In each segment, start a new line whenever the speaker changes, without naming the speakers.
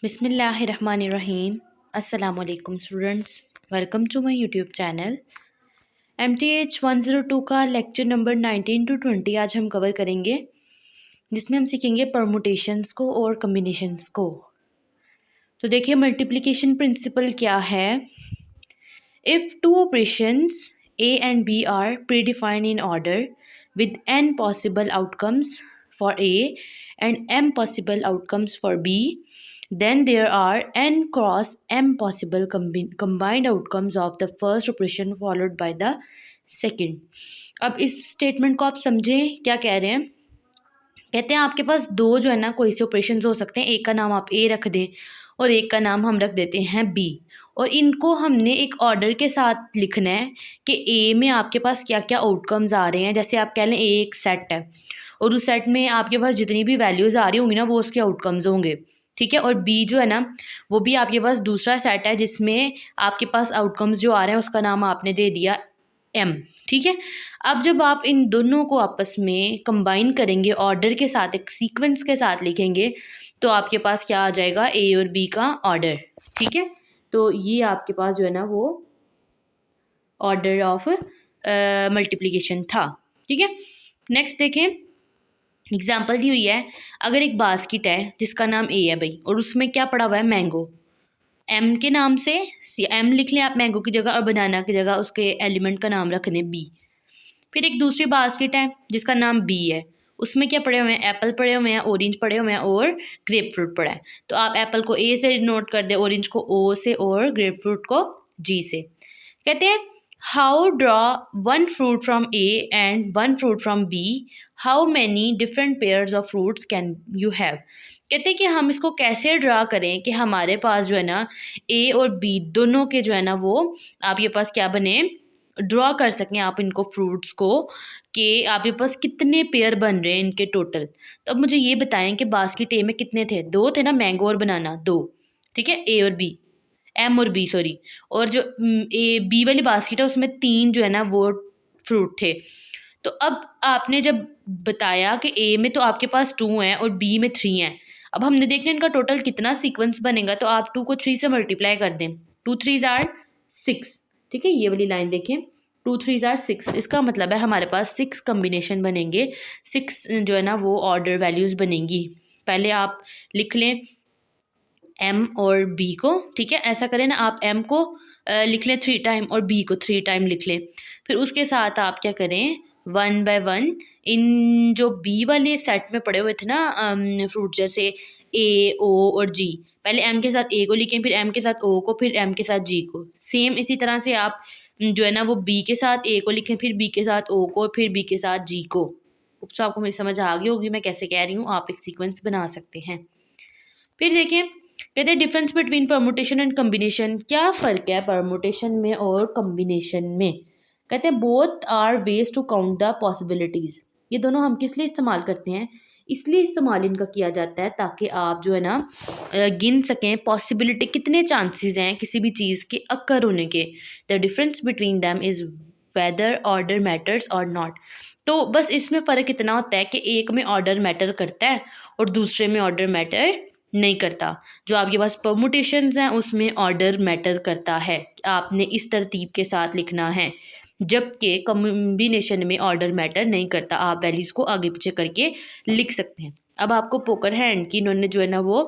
बिस्मिल्लाहिर्रहमानिर्रहीम। अस्सलामुअलैकुम students, welcome to my YouTube channel. MTH 102 का लेक्चर नंबर 19 to 20 आज हम कवर करेंगे, जिसमें हम सीखेंगे परमुटेशंस को और कम्बिनेशंस को। तो देखिए, मल्टीप्लिकेशन प्रिंसिपल क्या है। If two operations A and B are predefined in order with n possible outcomes for A and m possible outcomes for B, then there are n cross m possible combined outcomes of the first operation followed by the second। अब इस statement को आप समझें क्या कह रहे हैं। कहते हैं आपके पास दो जो है ना कोई से ऑपरेशन हो सकते हैं, एक का नाम आप ए रख दें और एक का नाम हम रख देते हैं बी, और इनको हमने एक ऑर्डर के साथ लिखना है कि ए में आपके पास क्या क्या आउटकम्स आ रहे हैं। जैसे आप कह लें ए एक सेट है और उस सेट में आपके पास जितनी भी वैल्यूज़ आ रही होंगी ना वो उसके आउटकम्स होंगे, ठीक है। और बी जो है ना वो भी आपके पास दूसरा सेट है जिसमें आपके पास आउटकम्स जो आ रहे हैं उसका नाम आपने दे दिया एम, ठीक है। अब जब आप इन दोनों को आपस में कंबाइन करेंगे, ऑर्डर के साथ एक सीक्वेंस के साथ लिखेंगे, तो आपके पास क्या आ जाएगा, ए और बी का ऑर्डर, ठीक है। तो ये आपके पास जो है ना वो ऑर्डर ऑफ मल्टीप्लिकेशन था, ठीक है। नेक्स्ट देखें, एग्जाम्पल दी हुई है। अगर एक बास्केट है जिसका नाम ए है भाई, और उसमें क्या पड़ा हुआ है, मैंगो। एम के नाम से एम लिख लें आप मैंगो की जगह, और बनाना की जगह उसके एलिमेंट का नाम रख दें बी। फिर एक दूसरी बास्केट है जिसका नाम बी है, उसमें क्या पड़े हुए हैं, एप्पल पड़े हुए हैं, ऑरेंज पड़े हुए हैं और ग्रेप फ्रूट पड़ा है। तो आप एप्पल को ए से नोट कर दें, ऑरेंज को ओ से और ग्रेप फ्रूट को जी से। कहते हैं how draw one fruit from A and one fruit from B, how many different pairs of fruits can you have. कहते हैं कि हम इसको कैसे ड्रा करें कि हमारे पास जो है ना ए और बी दोनों के जो है ना वो आपके पास क्या बने, ड्रॉ कर सकें आप इनको फ्रूट्स को, कि आपके पास कितने पेयर बन रहे हैं इनके टोटल। तो अब मुझे ये बताएं कि बास्केट ए में कितने थे, दो थे ना, मैंगो और बनाना दो, ठीक है, ए और बी, एम और बी सॉरी। और जो ए बी वाली बास्केट है उसमें तीन जो है ना वो फ्रूट थे। तो अब आपने जब बताया कि ए में तो आपके पास 2 हैं और बी में 3 हैं, अब हमने देखना इनका टोटल कितना सीक्वेंस बनेगा। तो आप 2 को 3 से मल्टीप्लाई कर दें, 2 3s are 6, ठीक है। ये वाली लाइन देखें, 2 3s are 6, इसका मतलब है हमारे पास 6 कम्बिनेशन बनेंगे, 6 जो है ना वो ऑर्डर वैल्यूज़ बनेंगी। पहले आप लिख लें एम और बी को, ठीक है। ऐसा करें ना, आप एम को लिख लें 3 टाइम और बी को 3 टाइम लिख लें। फिर उसके साथ आप क्या करें, 1 by 1 इन जो बी वाले सेट में पड़े हुए थे ना फ्रूट, जैसे ए ओ और जी, पहले एम के साथ ए को लिखें, फिर एम के साथ ओ को, फिर एम के साथ जी को। सेम इसी तरह से आप जो है ना वो बी के साथ ए को लिखें, फिर बी के साथ ओ को, फिर बी के साथ जी को। तो आपको मेरी समझ आ गई होगी मैं कैसे कह रही हूँ, आप एक सीक्वेंस बना सकते हैं। फिर देखें, कहते हैं difference between permutation and combination. क्या फ़र्क है परमुटेशन में और कम्बिनेशन में। कहते हैं both are ways to count the possibilities. ये दोनों हम किस लिए इस्तेमाल करते हैं, इसलिए इस्तेमाल इनका किया जाता है ताकि आप जो है ना गिन सकें पॉसिबिलिटी, कितने चांसेस हैं किसी भी चीज़ के अक्कर होने के। The difference between them is whether order matters और नॉट। तो बस इसमें फ़र्क इतना होता है कि एक में ऑर्डर मैटर करता है और दूसरे में ऑर्डर मैटर नहीं करता। जो आपके पास परमुटेशंस हैं उसमें ऑर्डर मैटर करता है, आपने इस तरतीब के साथ लिखना है, जबकि कॉम्बिनेशन में ऑर्डर मैटर नहीं करता, आप वैल्यूज़ को आगे पीछे करके लिख सकते हैं। अब आपको पोकर हैंड की इन्होंने जो है ना वो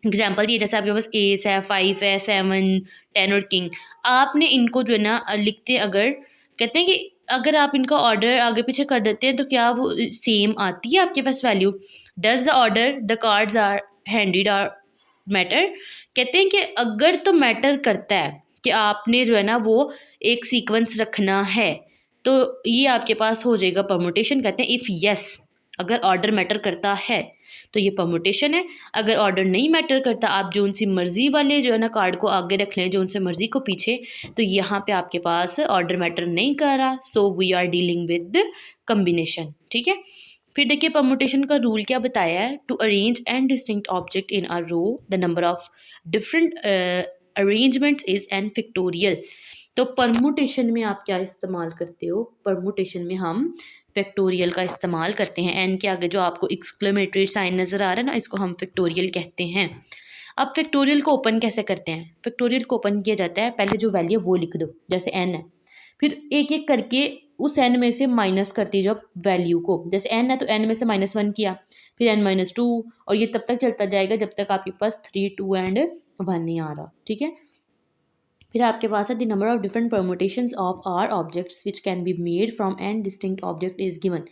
एग्जाम्पल दिए, जैसे आपके पास एस है, 5 है, 7 10 और किंग। आपने इनको जो है ना लिखते, अगर कहते हैं कि अगर आप इनका ऑर्डर आगे पीछे कर देते हैं तो क्या वो सेम आती है आपके पास value. Does the order the cards are handed are matter. कहते हैं कि अगर तो मैटर करता है कि आपने जो है ना वो एक सीक्वेंस रखना है, तो ये आपके पास हो जाएगा परमुटेशन। कहते हैं इफ़ यस, अगर ऑर्डर मैटर करता है तो ये परमुटेशन है। अगर ऑर्डर नहीं मैटर करता, आप जो उनसी मर्ज़ी वाले जो है ना कार्ड को आगे रख लें, जो उनसे मर्ज़ी को पीछे, तो यहाँ पे आपके पास ऑर्डर मैटर नहीं कर रहा। So we are dealing with combination, ठीक है। फिर देखिए परमुटेशन का रूल क्या बताया है, to arrange n distinct object in a row the number of different arrangements is n factorial. तो परमुटेशन में आप क्या इस्तेमाल करते हो, परमुटेशन में हम फैक्टोरियल का इस्तेमाल करते हैं। एन के आगे जो आपको एक्सक्लेमेटरी साइन नज़र आ रहा है ना, इसको हम फैक्टोरियल कहते हैं। अब फैक्टोरियल को ओपन कैसे करते हैं? फैक्टोरियल को ओपन किया जाता है, पहले जो वैल्यू है वो लिख दो, जैसे n है, फिर एक एक करके उस n में से माइनस करती जाओ वैल्यू को। जैसे n है तो n में से -1 किया, फिर n-2, और ये तब तक चलता जाएगा जब तक आपके पास 3, 2 एंड 1 नहीं आ रहा। ठीक है, फिर आपके पास है the number of different permutations of r objects which can be made from n distinct object is given.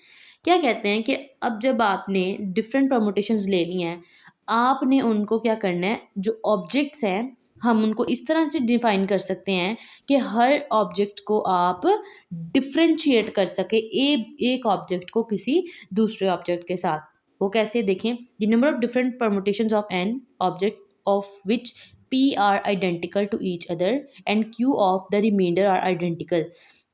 क्या कहते हैं कि अब जब आपने डिफरेंट परमुटेशंस ले ली हैं, आपने उनको क्या करना है, जो ऑब्जेक्ट्स हैं हम उनको इस तरह से डिफाइन कर सकते हैं कि हर ऑब्जेक्ट को आप डिफ्रेंशिएट कर सके एक ऑब्जेक्ट को किसी दूसरे ऑब्जेक्ट के साथ। वो कैसे, देखें, the number of different permutations of an object of which P are identical to each other and Q of the remainder are identical।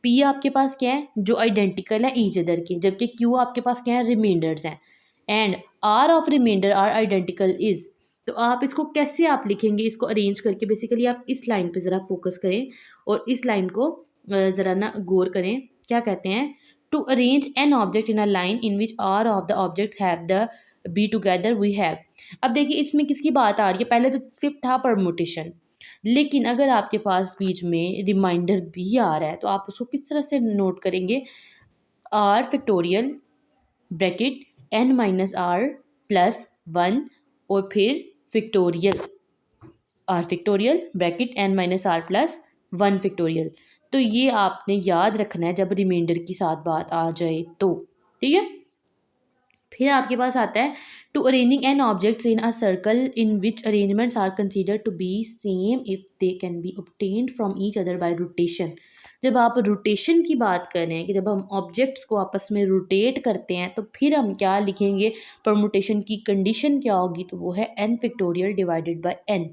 P आपके पास क्या है, जो आइडेंटिकल है ईच अदर के, जबकि Q आपके पास क्या है, रिमाइंडर्स हैं। And R of reminder are identical is. तो आप इसको कैसे आप लिखेंगे, इसको अरेंज करके, बेसिकली आप इस लाइन पे ज़रा फोकस करें और इस लाइन को ज़रा ना गौर करें। क्या कहते हैं, to arrange n object in a line in which r of the objects have the be together we have. अब देखिए इसमें किसकी बात आ रही है, पहले तो सिर्फ था परमुटेशन, लेकिन अगर आपके पास बीच में रिमाइंडर भी आ रहा है तो आप उसको किस तरह से नोट करेंगे, आर फैक्टोरियल ब्रैकेट n-r+1 और फिर factorial r factorial bracket n-r+1 factorial. तो ये आपने याद रखना है जब रिमाइंडर की साथ बात आ जाए तो। ठीक है, फिर आपके पास आता है to arranging n objects in a circle in which arrangements are considered to be same if they can be obtained from each other by rotation. जब आप रोटेशन की बात कर रहे हैं कि जब हम ऑब्जेक्ट्स को आपस में रोटेट करते हैं तो फिर हम क्या लिखेंगे, परमुटेशन की कंडीशन क्या होगी, तो वो है n factorial divided bye n।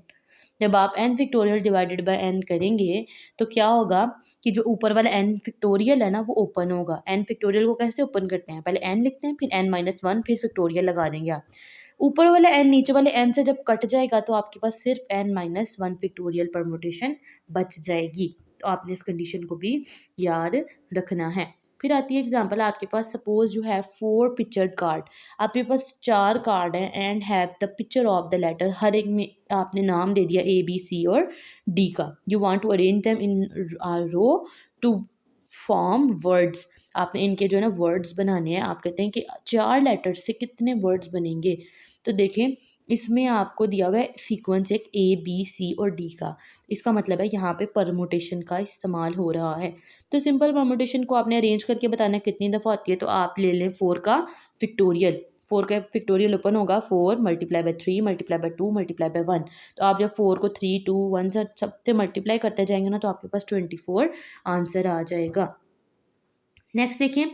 जब आप n factorial divided bye n करेंगे तो क्या होगा कि जो ऊपर वाला n फैक्टोरियल है ना वो ओपन होगा। n फैक्टोरियल को कैसे ओपन करते हैं, पहले n लिखते हैं, फिर n-1, फिर फैक्टोरियल लगा देंगे आप। ऊपर वाला n नीचे वाले n से जब कट जाएगा तो आपके पास सिर्फ n-1 फैक्टोरियल परमुटेशन बच जाएगी। तो आपने इस कंडीशन को भी याद रखना है। फिर आती है एग्जांपल, आपके पास suppose you have 4 pictured card, आपके पास 4 कार्ड हैं and have the picture of the letter, हर एक में आपने नाम दे दिया A B C और D का। You want to arrange them in row to form words, आपने इनके जो है ना वर्ड्स बनाने हैं। आप कहते हैं कि 4 लेटर्स से कितने वर्ड्स बनेंगे, तो देखें इसमें आपको दिया हुआ है सीक्वेंस एक A B C और D का। इसका मतलब है यहाँ पे परमुटेशन का इस्तेमाल हो रहा है। तो सिंपल परमुटेशन को आपने अरेंज करके बताना कितनी दफ़ा होती है, तो आप ले लें 4 का फैक्टोरियल। 4 का फैक्टोरियल ओपन होगा 4 multiply by 3 multiply by 2 multiply by 1। तो आप जब 4 को 3 2 1 से सबसे मल्टीप्लाई करते जाएंगे ना तो आपके पास 24 आंसर आ जाएगा। नेक्स्ट देखें,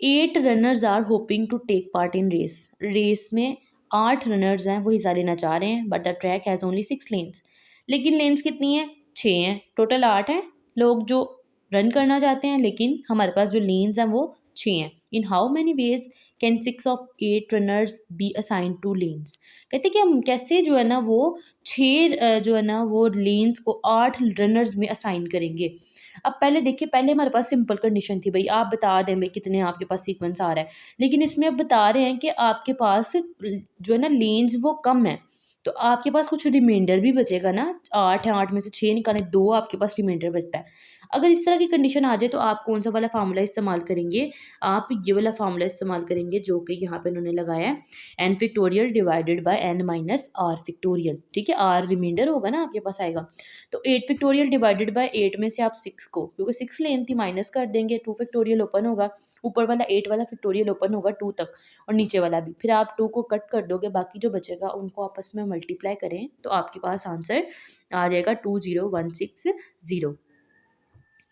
8 runners are hoping to take part in race. Race में 8 रनर्स हैं, वो हिस्सा लेना चाह रहे हैं, but the track has only 6 lens. लेकिन लेन्स कितनी हैं, 6 हैं, टोटल 8 हैं लोग जो रन करना चाहते हैं, लेकिन हमारे पास जो लेन्स हैं वो 6 हैं। In how many ways can 6 of 8 runners be assign to lanes. कहते कि हम कैसे जो है ना वो 6 जो है ना वो लेन्स को 8 रनर्स में असाइन करेंगे। अब पहले देखिए, पहले हमारे पास सिंपल कंडीशन थी, भाई आप बता दें भाई कितने आपके पास सीक्वेंस आ रहा है, लेकिन इसमें अब बता रहे हैं कि आपके पास जो है ना लेन्स वो कम है, तो आपके पास कुछ रिमाइंडर भी बचेगा ना। 8 है, 8 में से 6 निकालें, 2 आपके पास रिमाइंडर बचता है। अगर इस तरह की कंडीशन आ जाए तो आप कौन सा वाला फार्मूला इस्तेमाल करेंगे, आप ये वाला फार्मूला इस्तेमाल करेंगे जो कि यहाँ पे उन्होंने लगाया है, n factorial divided bye n-r factorial. ठीक है, r रिमाइंडर होगा ना आपके पास आएगा, तो 8 फैक्टोरियल डिवाइडेड बाय 8 में से आप 6 को, क्योंकि 6 लेन थी, माइनस कर देंगे, 2 फैक्टोरियल ओपन होगा, ऊपर वाला 8 वाला फैक्टोरियल ओपन होगा 2 तक और नीचे वाला भी, फिर आप 2 को कट कर दोगे, बाकी जो बचेगा उनको आपस में मल्टीप्लाई करें तो आपके पास आंसर आ जाएगा 20160।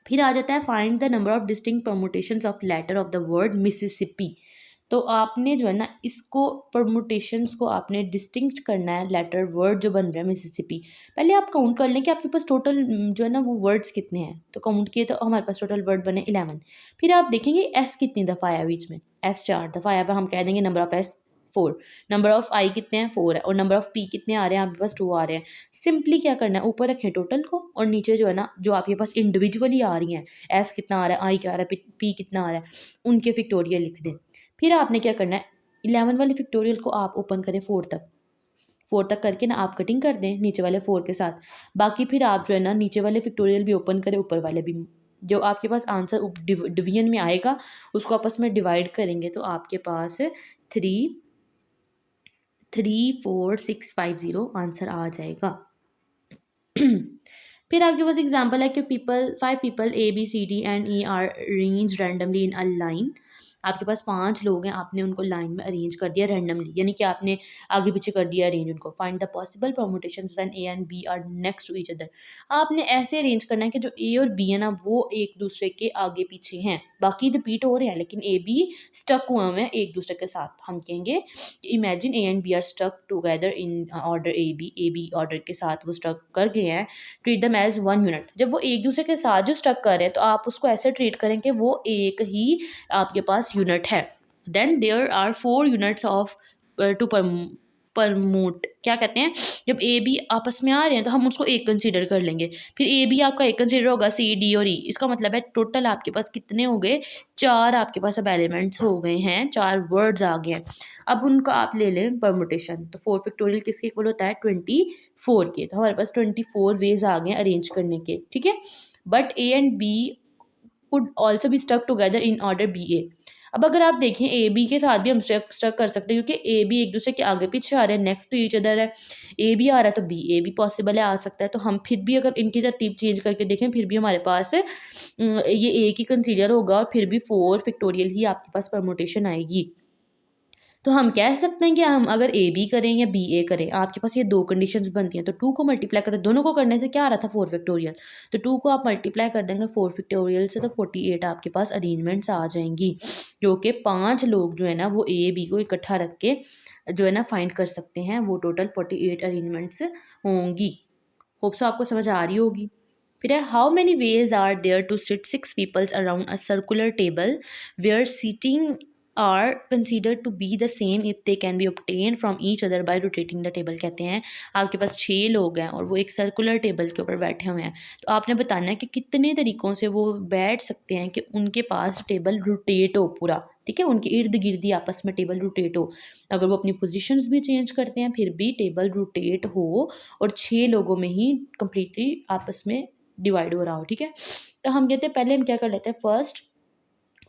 फिर आ जाता है find the number of distinct permutations of letter of the word Mississippi. तो आपने जो है ना इसको परमुटेशंस को आपने डिस्टिंक्ट करना है, लेटर वर्ड जो बन रहा है मिसिसिपी। पहले आप काउंट कर लें कि आपके पास टोटल जो है ना वो वर्ड्स कितने हैं, तो काउंट किए तो हमारे पास टोटल वर्ड बने 11। फिर आप देखेंगे एस कितनी दफ़ा आया बीच में, एस 4 दफ़ा आया, हम कह देंगे number of S 4। Number of I कितने हैं 4 है, और नंबर ऑफ पी कितने आ रहे हैं आपके पास 2 आ रहे हैं। सिंपली क्या करना है, ऊपर रखें टोटल को और नीचे जो है ना जो आपके पास इंडिविजुअली आ रही हैं, एस कितना आ रहा है, आई क्या आ रहा है, पी कितना आ रहा है, उनके फैक्टोरियल लिख दें। फिर आपने क्या करना है, 11 वाले फैक्टोरियल को आप ओपन करें 4 तक, 4 तक करके ना आप कटिंग कर दें नीचे वाले 4 के साथ। बाकी फिर आप जो है ना नीचे वाले फैक्टोरियल भी ओपन करें, ऊपर वाले भी। जो आपके पास आंसर डिवीजन में आएगा उसको आपस में डिवाइड करेंगे तो आपके पास 34650 आंसर आ जाएगा। फिर आपके पास एग्जांपल है कि 5 people A B C D and E are arrange randomly in a line. आपके पास 5 लोग हैं, आपने उनको लाइन में अरेंज कर दिया रैंडमली, यानी कि आपने आगे पीछे कर दिया अरेंज उनको। Find the possible permutations when A and B are next to each other. आपने ऐसे अरेंज करना है कि जो A और B है ना वो एक दूसरे के आगे पीछे हैं, बाकी रिपीट हो रहे हैं लेकिन A B स्टक हुए हुए हैं एक दूसरे के साथ। हम कहेंगे imagine A and B are stuck together in order A B order के साथ वो स्टक कर गए हैं। Treat them as one unit. जब वो एक दूसरे के साथ जो स्टक कर रहे हैं तो आप उसको ऐसे ट्रीट करें कि वो एक ही आपके पास यूनिट है। Then there are 4 units of to permute. क्या कहते हैं, जब ए बी आपस में आ रहे हैं तो हम उसको एक कंसीडर कर लेंगे, फिर ए बी आपका एक कंसीडर होगा, सी डी और ई। इसका मतलब है टोटल आपके पास कितने हो गए, 4 आपके पास अब एलिमेंट्स हो गए हैं, 4 वर्ड्स आ गए हैं। अब उनका आप ले लें परमुटेशन, तो 4 फैक्टोरियल किसके इक्वल होता है 24 के। तो हमारे पास 24 वेज आ गए अरेंज करने के, ठीक है। But A and B could also be stuck together in order B A. अब अगर आप देखें ए बी के साथ भी हम स्टक कर सकते हैं, क्योंकि ए बी एक दूसरे के आगे पीछे आ रहे हैं, नेक्स्ट टू ईच अदर है। ए बी आ रहा है तो बी ए भी पॉसिबल है, आ सकता है। तो हम फिर भी अगर इनकी तरतीब चेंज करके देखें फिर भी हमारे पास ये एक ही कंसीडर होगा और फिर भी 4 फैक्टोरियल ही आपके पास परमुटेशन आएगी। तो हम कह सकते हैं कि हम अगर ए बी करें या बी ए करें, आपके पास ये 2 कंडीशंस बनती हैं। तो 2 को मल्टीप्लाई करें, दोनों को करने से क्या आ रहा था 4 फैक्टोरियल, तो 2 को आप मल्टीप्लाई कर देंगे 4 फैक्टोरियल से तो 48 आपके पास अरेंजमेंट्स आ जाएंगी, जो कि 5 लोग जो है ना वो ए बी को इकट्ठा रख के जो है ना फाइंड कर सकते हैं। वो टोटल 48 अरेंजमेंट्स होंगी। होप सो आपको समझ आ रही होगी। फिर है how many ways are there to sit 6 peoples around a circular table where seating are considered to be the same if they can be obtain from each other by rotating the table. कहते हैं आपके पास 6 लोग हैं और वो एक circular table के ऊपर बैठे हुए हैं, तो आपने बताना है कि कितने तरीक़ों से वो बैठ सकते हैं कि उनके पास टेबल रोटेट हो पूरा, ठीक है, उनके इर्द गिर्द ही आपस में टेबल रोटेट हो। अगर वो अपनी पोजीशंस भी चेंज करते हैं फिर भी टेबल रोटेट हो और 6 लोगों में ही कम्प्लीटली आपस में डिवाइड हो रहा हो, ठीक है। तो हम कहते हैं पहले हम क्या कर लेते हैं, first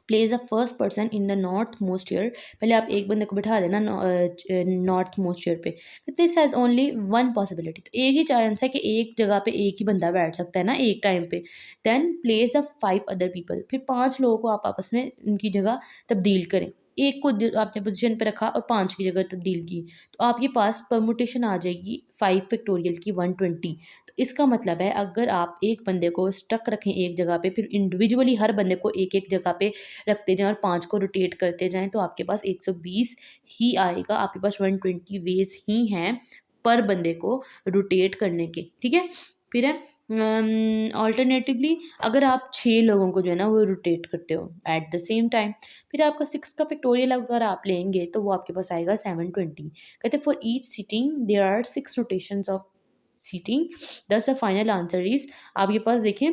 place the first person in the north most year. पहले आप एक बंदे को बिठा देना नॉर्थ मोस्ट ईयर पे। This has only one possibility, तो एक ही चांस है कि एक जगह पे एक ही बंदा बैठ सकता है ना एक टाइम पे। Then place the 5 other people, फिर 5 लोगों को आप आपस में उनकी जगह तब्दील करें। एक को आपने पोजीशन पे रखा और 5 की जगह तब्दील की, तो आपके पास परमुटेशन आ जाएगी 5 फैक्टोरियल की 120। तो इसका मतलब है अगर आप एक बंदे को स्टक रखें एक जगह पे, फिर इंडिविजुअली हर बंदे को एक एक जगह पे रखते जाएं और 5 को रोटेट करते जाएं, तो आपके पास 120 ही आएगा। आपके पास 120 वेज ही हैं पर बंदे को रोटेट करने के, ठीक है। फिर है ऑल्टरनेटिवली अगर आप 6 लोगों को जो है ना वो रोटेट करते हो एट द सेम टाइम, फिर आपका 6 का फैक्टोरियल अगर आप लेंगे तो वो आपके पास आएगा 720। कहते हैं for each seating there are 6 rotations of seating, thus the final answer is. आपके पास देखें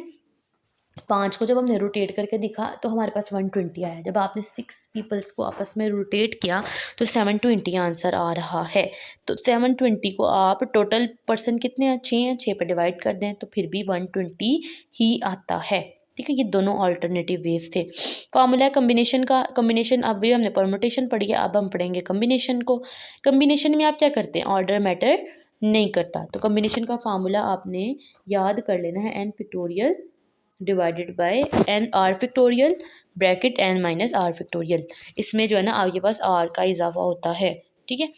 5 को जब हमने रोटेट करके दिखा तो हमारे पास 120 आया। जब आपने 6 पीपल्स को आपस में रोटेट किया तो 720 आंसर आ रहा है। तो 720 को आप टोटल पर्सन कितने हैं, 6 हैं, 6 पे डिवाइड कर दें तो फिर भी 120 ही आता है, ठीक है। ये दोनों अल्टरनेटिव वेज थे। फार्मूला कम्बिनेशन का, कम्बिनेशन अभी हमने परमुटेशन पढ़ी है, अब हम पढ़ेंगे कम्बिनेशन को। कम्बिनेशन में आप क्या करते हैं, ऑर्डर मैटर नहीं करता। तो कम्बिनेशन का फार्मूला आपने याद कर लेना है, n factorial divided by n r factorial bracket n minus r factorial. इसमें जो है ना आपके पास आर का इजाफा होता है, ठीक है।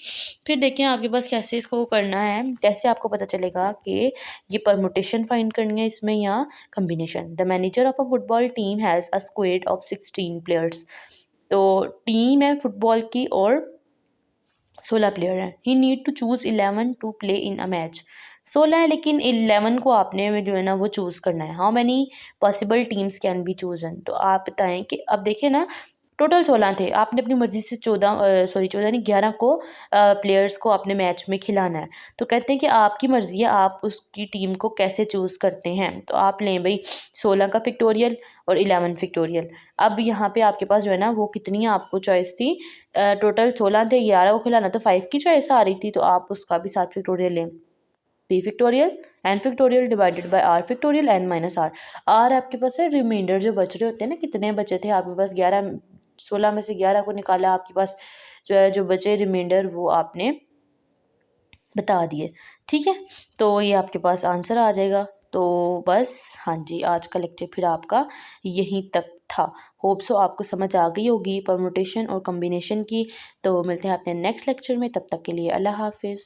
फिर देखें आपके पास कैसे इसको करना है, जैसे आपको पता चलेगा कि ये परमुटेशन फाइंड करनी है इसमें या combination. The manager of a football team has a squad of 16 players. तो टीम है फुटबॉल की और 16 प्लेयर हैं। He need to choose 11 to play in a match. 16 है लेकिन 11 को आपने जो है ना वो चूज़ करना है। How many possible teams can be chosen, तो आप बताएं कि अब देखिए ना टोटल 16 थे, आपने अपनी मर्ज़ी से 14 नहीं 11 को प्लेयर्स को अपने मैच में खिलाना है। तो कहते हैं कि आपकी मर्ज़ी है आप उसकी टीम को कैसे चूज़ करते हैं। तो आप लें भई 16 का फैक्टोरियल और 11 फैक्टोरियल। अब यहाँ पे आपके पास जो है ना वो कितनी आपको चॉइस थी, टोटल 16 थे, 11 को खिलाना तो 5 की चॉइस आ रही थी, तो आप उसका भी 7 फैक्टोरियल लें। P factorial n factorial divided by r factorial n minus r. आर आपके पास है रिमाइंडर जो बच रहे होते हैं ना, कितने बचे थे आपके पास, 16 में से 11 को निकाला, आपके पास जो है जो बचे रिमाइंडर वो आपने बता दिए। ठीक है, तो ये आपके पास आंसर आ जाएगा। तो बस हाँ जी, आज का लेक्चर फिर आपका यहीं तक था। होप सो आपको समझ आ गई होगी परमुटेशन और कॉम्बिनेशन की। तो मिलते हैं अपने नेक्स्ट लेक्चर में, तब तक के लिए अल्लाह हाफिज़।